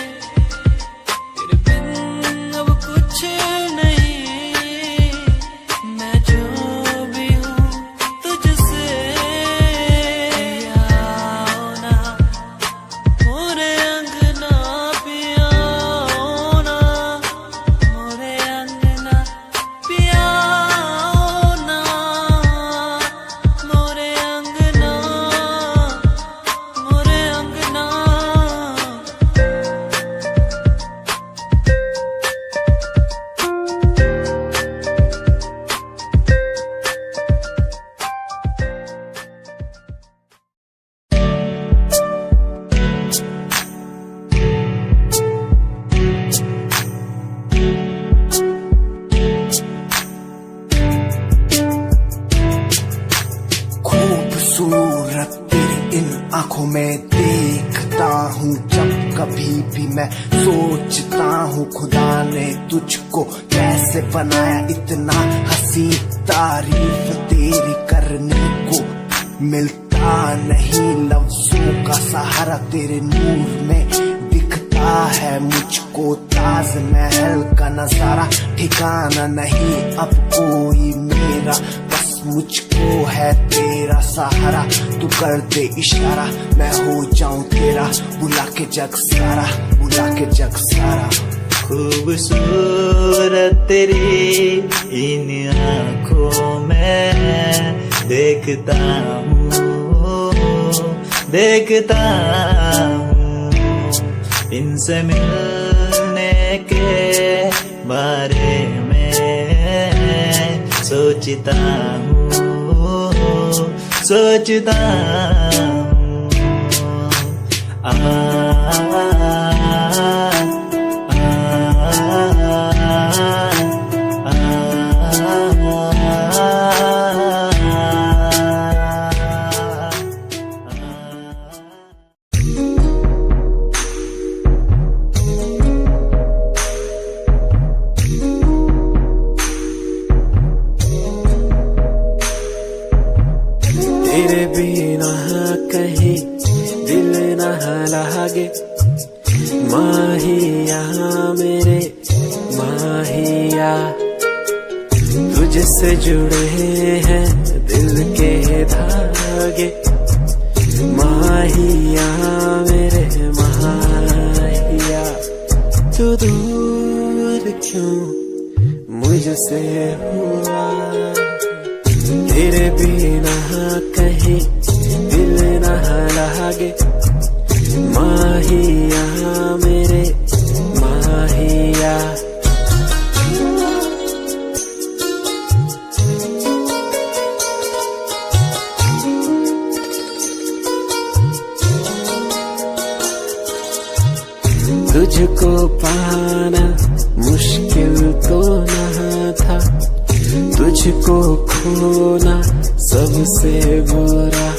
तेरे बिन अब कुछ नहीं, मैं जो भी हूँ तुझसे। आओ ना मोरे अंगना, पिया ना मोरे अंगना, पिया ना मोरे अंगना, मोरे अंगना। खूबसूरत तेरी इन आंखों में देखता हूँ जब कभी भी मैं सोचता हूँ खुदा ने तुझको कैसे बनाया इतना हंसी। तारीफ तेरी करने को मिलता नहीं लफ्जों का सहारा, तेरे नूर में दिखता है मुझको ताजमहल का नजारा। ठिकाना नहीं अब कोई मेरा, बस मुझको है तेरा सहारा। तू कर दे इशारा, मैं हो जाऊं तेरा, बुला के जग सारा, बुला के जग सारा। खूबसूरत तेरी इन आँखों में देखता हूँ, देखता हूँ, इनसे मिलने के बारे में सोचता हूँ, सोचता हूँ। तेरे बिना कहीं दिल न लागे, माहिया मेरे माहिया, तुझसे जुड़े हैं दिल के धागे। माहिया मेरे माहिया, तू दूर क्यों मुझसे हुआ। तेरे बिना कहीं दिल न लागे, माहिया मेरे माहिया। तुझको पाना मुश्किल तो न था, तुझको खोना सबसे बुरा।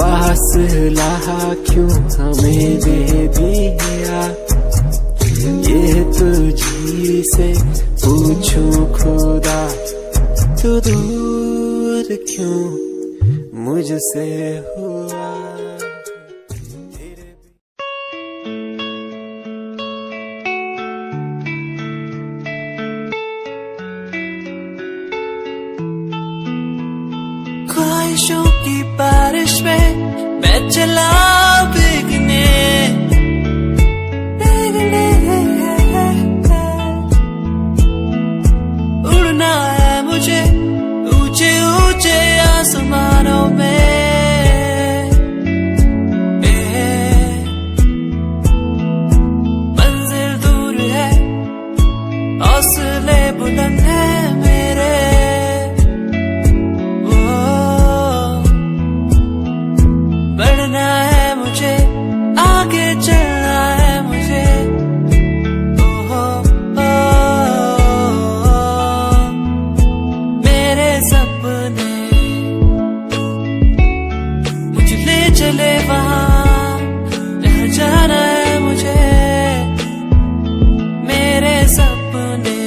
फासला क्यों हमें दे दिया, ये तुझी से पूछूं खुदा, तू दूर क्यों मुझसे हुआ। ख्वाहिशों की बारिश में मैं चला भीगने, उड़ना है मुझे ऊंचे ऊंचे आसमानों में। मंजिल दूर है, हौसले बुलंद है मेरे, बढ़ना है मुझे, आगे चलना है मुझे। मेरे सपने मुझे ले चले वहाँ जहाँ जाना है मुझे। मेरे सपने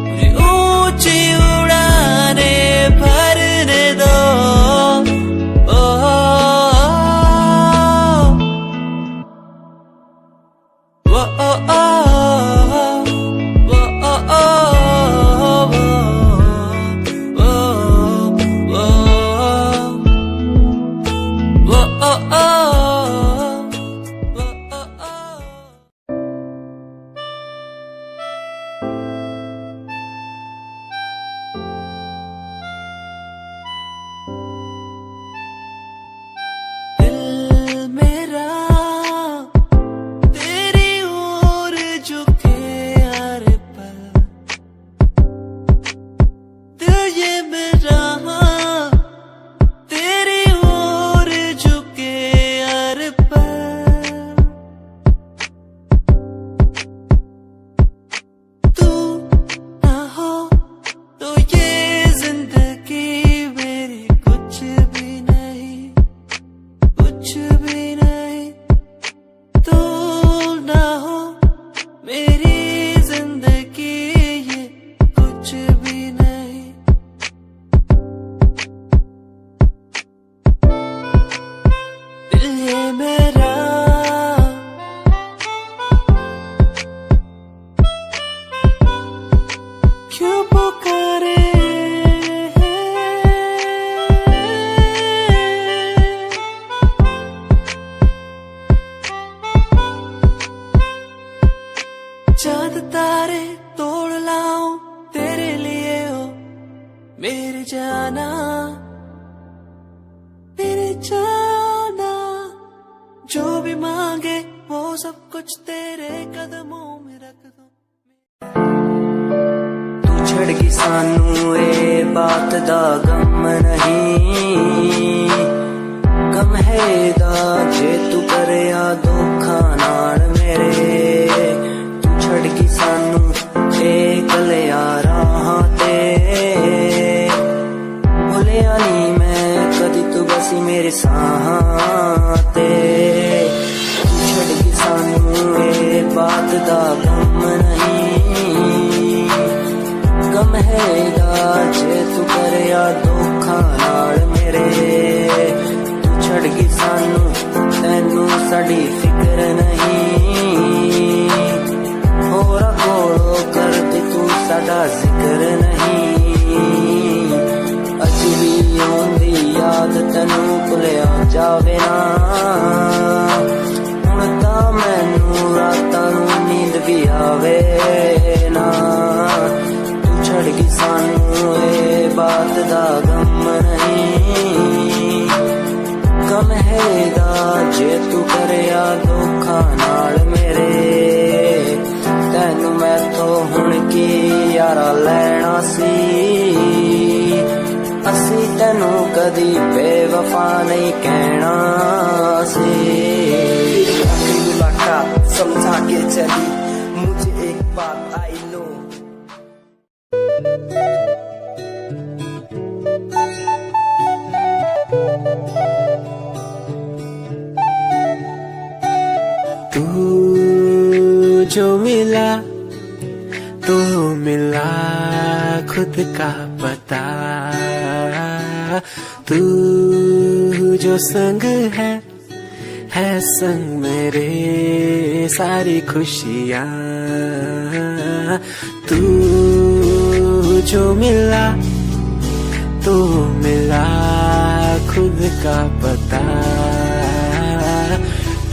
मुझे ऊंची उड़ाने भरने दो। चांद तारे तोड़ लाऊं तेरे लिए हो मेरी जाना, मेरी जाना। जो भी मांगे वो सब कुछ तेरे कदमों में रख दूं। तू छड़गी सानू ए बात दा गम नहीं, गम है दा जे तू करे आ धोखा नाल मेरे। छड़गी सानू ए कलिया राहां ते, भुलिया नी मैं कदी तू बसी मेरे साहां ते। छड़गी सानू ए बात दा गम नहीं, गम है दा जे तू करिया धोखा नाल मेरे। तू छड़गी सानू तैनू साडी फिक्र नहीं, होरा कोलो कर दे तू साडा जिक्र नहीं। अज भी आउंदी याद तैनू भुलिया जावे ना, हुण तां मैनू रातां नू नींद भी आवे ना। तू छड़गी सानू ए बात दा गम नहीं, गम है दा जे तू करिया धोखा नाल मेरे। तैनू मैथों हुण की यारा लैना सी, असी तैनू कदी बेवफा नहीं कहना सी। का समझा के चली मुझे एक बात आई नो। तू मिला खुद का पता, तू जो संग है संग मेरे सारी खुशियाँ। तू जो मिला तो मिला खुद का पता,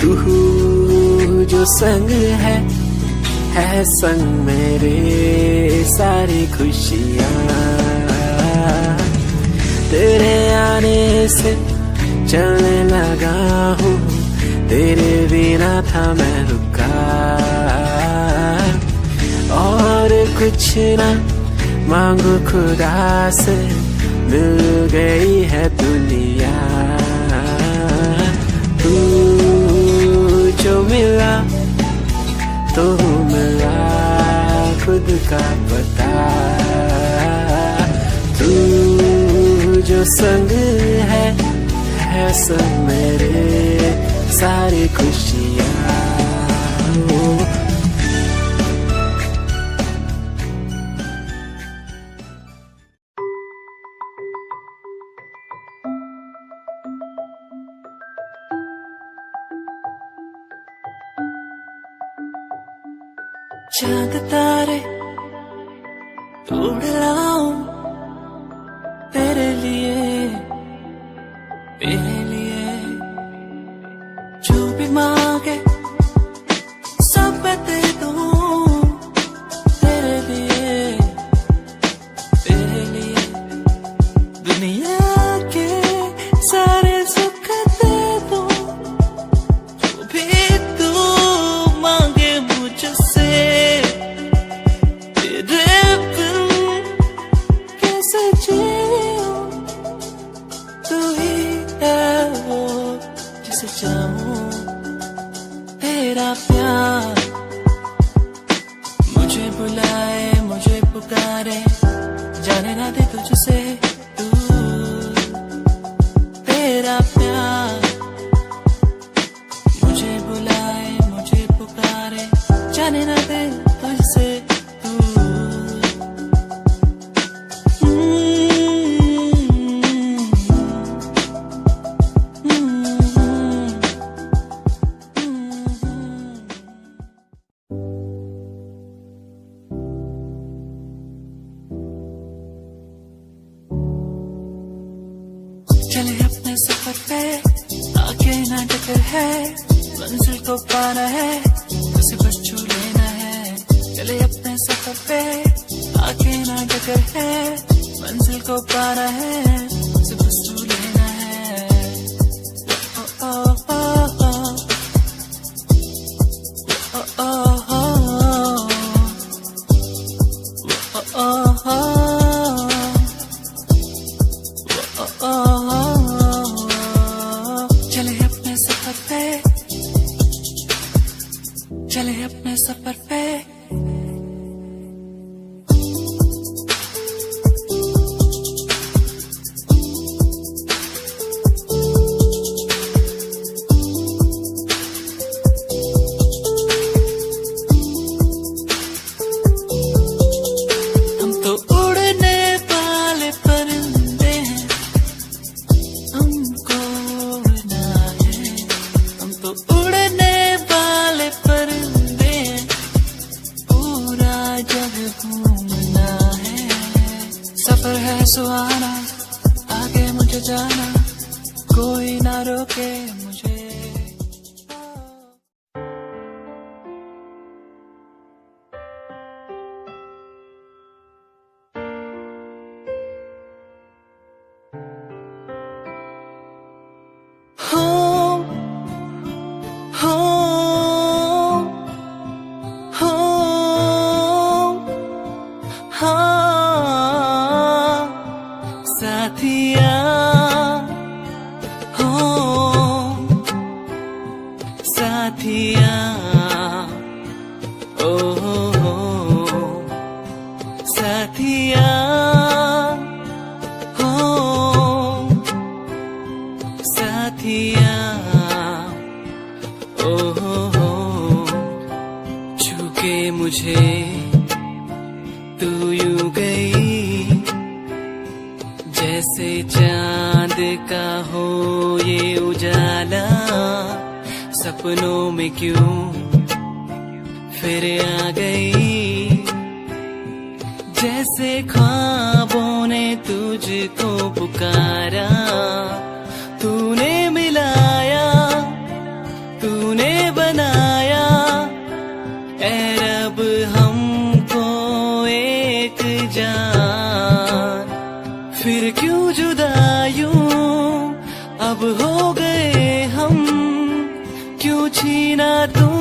तू जो संग है संग मेरे सारी खुशियाँ। तेरे आने से चलने लगा हूँ, तेरे बिना था मैं रुका, और कुछ ना मांगो खुदा से, मिल गई है दुनिया। तू जो मिला तो मिला खुद का पता, तू जो संग है संग मेरे सारी खुशियाँ। चांद तारे उड़ लाऊं तेरे लिए, तेरे लिए जो भी मांगे सब मैं दे दूं, तेरे लिए, तेरे लिए दुनिया के सारे सुख दे दूं, जो भी तू मांगे मुझसे। तेरे बिन कैसे जीऊं, तू ही है वो जिसे चाहूं। तेरा प्यार मुझे बुलाए, मुझे पुकारे, जाने ना दे तुझसे दूर। तेरा प्यार मुझे बुलाए, मुझे पुकारे, जाने ना दे तुझसे दूर। चले अपने सफर पे, आगे ना टक्कर है, मंजिल को पाना है, उसे बस छू लेना है। चले अपने सफर पे, आगे ना टक्कर है, मंजिल को पाना है, उसे बस छू लेना है। ओ ओ ओ ओ ओ ओ ओ ओ चले अपने सफर पे, चले अपने सफर पे। हम तो उड़ने वाले परिंदे हैं, हमको उड़ना है। हम तो उड़ने वाले परिंदे हैं, पूरा जग घूमना है। सफर है सुहाना, आगे मुझे जाना, कोई ना रोके मुझे। साथिया हो, साथिया ओ साथिया हो, साथिया ओ छू के मुझे तू यूं गई जैसे चांद का हो ये उजाला, सपनों में क्यों फिर आ गई, जैसे ख्वाबों ने तुझको पुकारा, तूने मिलाया तूने बनाया ऐ रब हमको एक जान, फिर क्यों जुदा यूं अब हो गए हम, क्यों छीना तू